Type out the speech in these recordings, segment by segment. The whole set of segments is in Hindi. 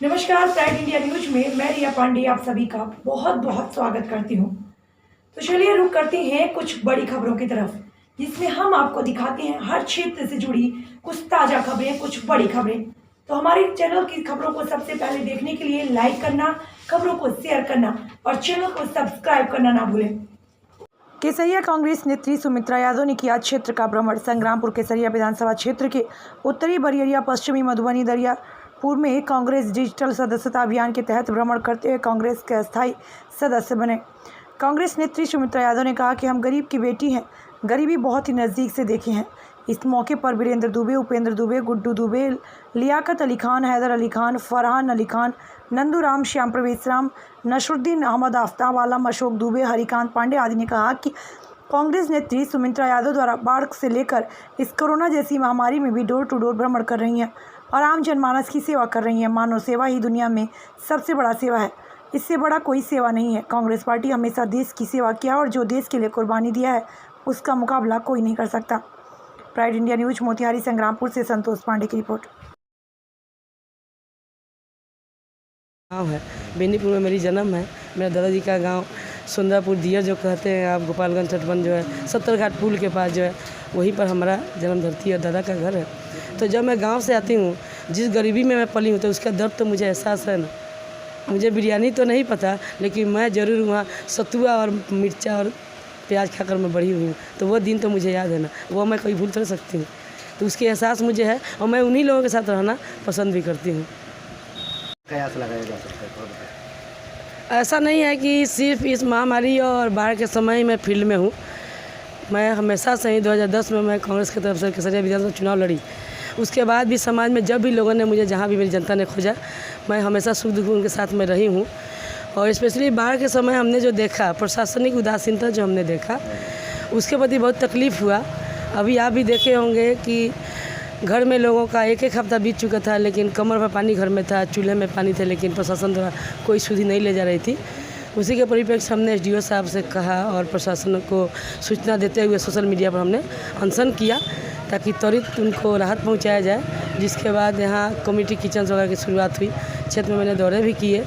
नमस्कार, प्राइड इंडिया न्यूज में मैं रिया पांडे आप सभी का बहुत बहुत स्वागत करती हूँ। तो चलिए रुक करते हैं कुछ बड़ी खबरों की तरफ, जिसमें हम आपको दिखाते हैं हर क्षेत्र से जुड़ी कुछ ताज़ा खबरें, कुछ बड़ी खबरें। तो हमारे चैनल की खबरों को सबसे पहले देखने के लिए लाइक करना, खबरों को शेयर करना और चैनल को सब्सक्राइब करना ना भूलें। केसरिया कांग्रेस नेत्री सुमित्रा यादव ने किया क्षेत्र का भ्रमण। संग्रामपुर केसरिया विधानसभा क्षेत्र के उत्तरी बरियरिया, पश्चिमी मधुबनी, दरियापुर में कांग्रेस डिजिटल सदस्यता अभियान के तहत भ्रमण करते हुए कांग्रेस के अस्थायी सदस्य बने। कांग्रेस नेत्री सुमित्रा यादव ने कहा कि हम गरीब की बेटी हैं, गरीबी बहुत ही नज़दीक से देखे हैं। इस मौके पर वीरेंद्र दुबे, उपेंद्र दुबे, गुड्डू दुबे, लियाकत अली खान, हैदर अली खान, फरहान अली खान, नंदू राम, श्याम प्रवेश राम, नसरुद्दीन अहमद, आफ्ताब आलम, अशोक दुबे, हरिकांत पांडे आदि ने कहा कि कांग्रेस नेत्री सुमित्रा यादव द्वारा बाढ़ से लेकर इस कोरोना जैसी महामारी में भी डोर टू डोर भ्रमण कर रही हैं और आम जनमानस की सेवा कर रही हैं। मानव सेवा ही दुनिया में सबसे बड़ा सेवा है, इससे बड़ा कोई सेवा नहीं है। कांग्रेस पार्टी हमेशा देश की सेवा किया और जो देश के लिए कुर्बानी दिया है उसका मुकाबला कोई नहीं कर सकता। Pride India news Motihari Sangrampur से संतोष पांडे की रिपोर्ट। गाँव है बेनीपुर में मेरी जन्म है। मेरा दादाजी का गांव सुंदरपुर दियर जो कहते हैं आप, गोपालगंज तटबंध जो है 70 घाट पुल के पास जो है, वहीं पर हमारा जन्म धरती और दादा का घर है। तो जब मैं गांव से आती हूँ, जिस गरीबी में मैं पली हूँ, तो उसका दर्द तो मुझे एहसास है ना। मुझे बिरयानी तो नहीं पता, लेकिन मैं ज़रूर वहाँ सतुआ और मिर्चा और प्याज खाकर मैं बड़ी हुई हूँ। तो वो दिन तो मुझे याद है ना, वो मैं कभी भूल थोड़ी सकती हूँ। तो उसके एहसास मुझे है और मैं उन्हीं लोगों के साथ रहना पसंद भी करती हूँ। कयास लगाया जा सकता है थोड़ा बताएं। ऐसा नहीं है कि सिर्फ इस महामारी और बाढ़ के समय ही मैं फील्ड में हूँ। मैं हमेशा से ही 2010 में मैं कांग्रेस की तरफ से केसरिया विधानसभा चुनाव लड़ी। उसके बाद भी समाज में जब भी लोगों ने मुझे, जहाँ भी मेरी जनता ने खोजा, मैं हमेशा सुख दुख उनके साथ में रही हूँ। और स्पेशली बाढ़ के समय हमने जो देखा, प्रशासनिक उदासीनता जो हमने देखा, उसके प्रति बहुत तकलीफ़ हुआ। अभी आप भी देखे होंगे कि घर में लोगों का एक हफ्ता बीत चुका था, लेकिन कमर पर पानी घर में था, चूल्हे में पानी थे, लेकिन प्रशासन द्वारा कोई सुधि नहीं ले जा रही थी। उसी के परिप्रेक्ष्य हमने एसडीओ साहब से कहा और प्रशासन को सूचना देते हुए सोशल मीडिया पर हमने अनशन किया ताकि त्वरित उनको राहत पहुंचाया जाए। जिसके बाद यहाँ कम्युनिटी किचन वगैरह की शुरुआत हुई। क्षेत्र में मैंने दौरे भी किए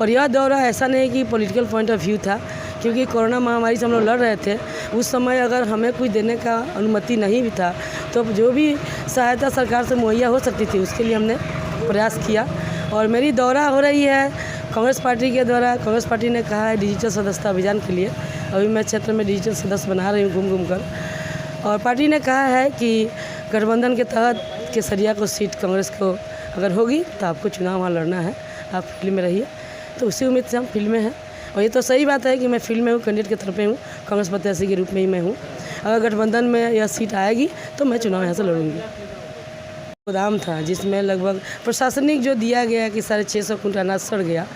और यह दौरा ऐसा नहीं कि पॉलिटिकल पॉइंट ऑफ व्यू था, क्योंकि कोरोना महामारी से हम लोग लड़ रहे थे। उस समय अगर हमें कुछ देने का अनुमति नहीं भी था, तो जो भी सहायता सरकार से मुहैया हो सकती थी उसके लिए हमने प्रयास किया। और मेरी दौरा हो रही है कांग्रेस पार्टी के द्वारा। कांग्रेस पार्टी ने कहा है डिजिटल सदस्यता अभियान के लिए। अभी मैं क्षेत्र में डिजिटल सदस्य बना रही हूँ घूम कर। और पार्टी ने कहा है कि गठबंधन के तहत केसरिया को सीट कांग्रेस को अगर होगी तो आपको चुनाव वहाँ लड़ना है, आप फील्ड में रहिए। तो उसी उम्मीद से हम फील्ड में हैं। और ये तो सही बात है कि मैं फील्ड में हूँ, कैंडिडेट के तरफ में हूँ, कांग्रेस प्रत्याशी के रूप में ही मैं हूँ। अगर गठबंधन में यह सीट आएगी तो मैं चुनाव यहाँ से लड़ूंगी। गोदाम था जिसमें लगभग प्रशासनिक जो दिया गया कि 650 कुंटल अनाज सड़ गया।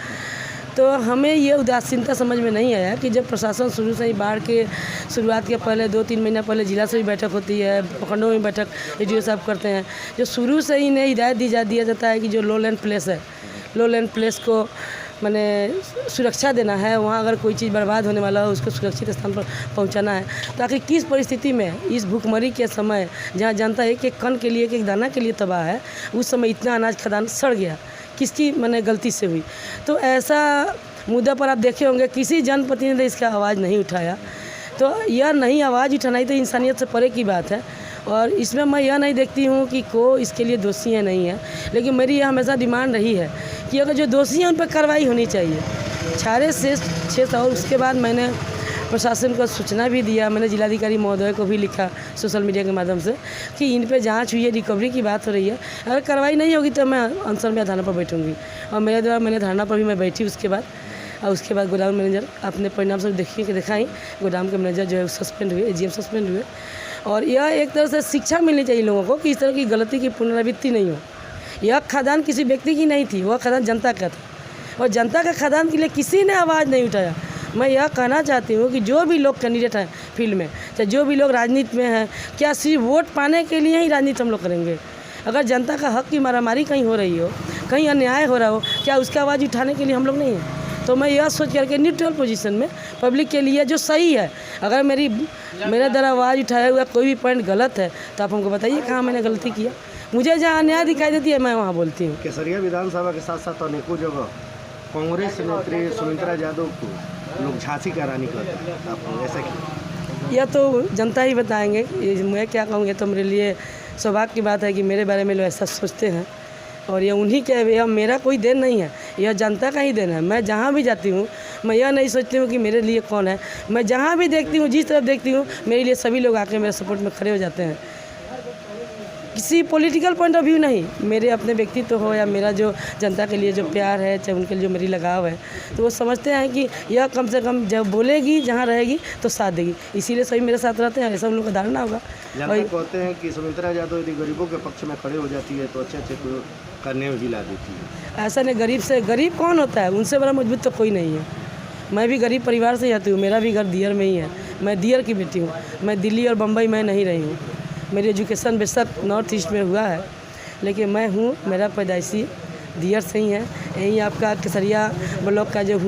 तो हमें ये उदासीनता समझ में नहीं आया कि जब प्रशासन शुरू से ही बाढ़ के शुरुआत के पहले 2-3 महीना पहले जिला से भी बैठक होती है, प्रखंडों में बैठक एडीओ साहब करते हैं, जो शुरू से ही इन्हें हिदायत दिया जाता है कि जो लो लैंड प्लेस है, लो लैंड प्लेस को मैंने सुरक्षा देना है। वहाँ अगर कोई चीज़ बर्बाद होने वाला हो उसको सुरक्षित स्थान पर पहुँचाना है, ताकि किस परिस्थिति में इस भूखमरी के समय जहाँ जनता एक एक कण के लिए, एक एक दाना के लिए तबाह है, उस समय इतना अनाज खदान सड़ गया, किसकी मैंने गलती से हुई। तो ऐसा मुद्दा पर आप देखे होंगे किसी जनप्रतिनिधि ने इसका आवाज़ नहीं उठाया। तो यह नहीं आवाज़ उठाना ही तो इंसानियत से परे की बात है। और इसमें मैं यह नहीं देखती हूँ कि को इसके लिए दोषी है नहीं है, लेकिन मेरी यह हमेशा डिमांड रही है कि अगर जो दोषी हैं उन पर कार्रवाई होनी चाहिए, छारे से 6। और उसके बाद मैंने प्रशासन को सूचना भी दिया। मैंने जिलाधिकारी महोदय को भी लिखा सोशल मीडिया के माध्यम से कि इन पे जांच हुई है, रिकवरी की बात हो रही है, अगर कार्रवाई नहीं होगी तो मैं अनशन में धरना पर बैठूंगी। और मेरे द्वारा मैंने धरना पर भी मैं बैठी उसके बाद। और उसके बाद गोदाम मैनेजर अपने परिणाम से दिखाई, गोदाम के मैनेजर जो है सस्पेंड हुए, एजीएम सस्पेंड हुए। और यह एक तरह से शिक्षा मिलनी चाहिए लोगों को कि इस तरह की गलती की पुनरावृत्ति नहीं हो। यह खदान किसी व्यक्ति की नहीं थी, वह खदान जनता का था और जनता का खदान के लिए किसी ने आवाज़ नहीं उठाया। मैं यह कहना चाहती हूँ कि जो भी लोग कैंडिडेट हैं फील्ड में, चाहे जो भी लोग राजनीति में हैं, क्या सिर्फ वोट पाने के लिए ही राजनीति हम लोग करेंगे? अगर जनता का हक की मारामारी कहीं हो रही हो, कहीं अन्याय हो रहा हो, क्या उसका आवाज़ उठाने के लिए हम लोग नहीं हैं? तो मैं यह सोच करके न्यूट्रल पोजीशन में पब्लिक के लिए जो सही है, अगर मेरे द्वारा आवाज़ उठाया हुआ कोई भी पॉइंट गलत है तो आप हमको बताइए कहाँ मैंने गलती किया। मुझे जहाँ अन्याय दिखाई देती है मैं वहाँ बोलती हूँ। केसरिया विधानसभा के साथ साथ अनेकों जगह कांग्रेस नेत्री सुमित्रा यादव को लोग झांसी का रानी कहते हैं, आप ऐसा क्यों? यह तो जनता ही बताएंगे, ये मैं क्या कहूँगी। तो मेरे लिए सौभाग्य की बात है कि मेरे बारे में लोग ऐसा सोचते हैं, और ये उन्हीं के, यह मेरा कोई देन नहीं है, यह जनता का ही देन है। मैं जहाँ भी जाती हूँ मैं यह नहीं सोचती हूँ कि मेरे लिए कौन है, मैं जहाँ भी देखती हूँ, जिस तरफ देखती हूँ, मेरे लिए सभी लोग आके मेरे सपोर्ट में खड़े हो जाते हैं। किसी पॉलिटिकल पॉइंट ऑफ व्यू नहीं, मेरे अपने व्यक्तित्व हो या मेरा जो जनता के लिए जो प्यार है, चाहे उनके लिए जो मेरी लगाव है, तो वो समझते हैं कि यह कम से कम जब बोलेगी, जहाँ रहेगी तो साथ देगी, इसीलिए सभी मेरे साथ रहते हैं। ऐसा उन लोगों का धारणा होगा। जनता कहते हैं कि सुमित्रा यादव यदि गरीबों के पक्ष में खड़े हो जाती है तो अच्छे अच्छे करने में भी ला देती है। ऐसा नहीं, गरीब से गरीब कौन होता है, उनसे बड़ा मजबूत तो कोई नहीं है। मैं भी गरीब परिवार से ही आती हूँ, मेरा भी घर दियर में ही है, मैं दियर की बेटी हूँ। मैं दिल्ली और बम्बई में नहीं रही हूँ, मेरी एजुकेशन बेशक नॉर्थ ईस्ट में हुआ है, लेकिन मैं हूँ, मेरा पैदाइशी दियर से ही है। यहीं आपका केसरिया ब्लॉक का जो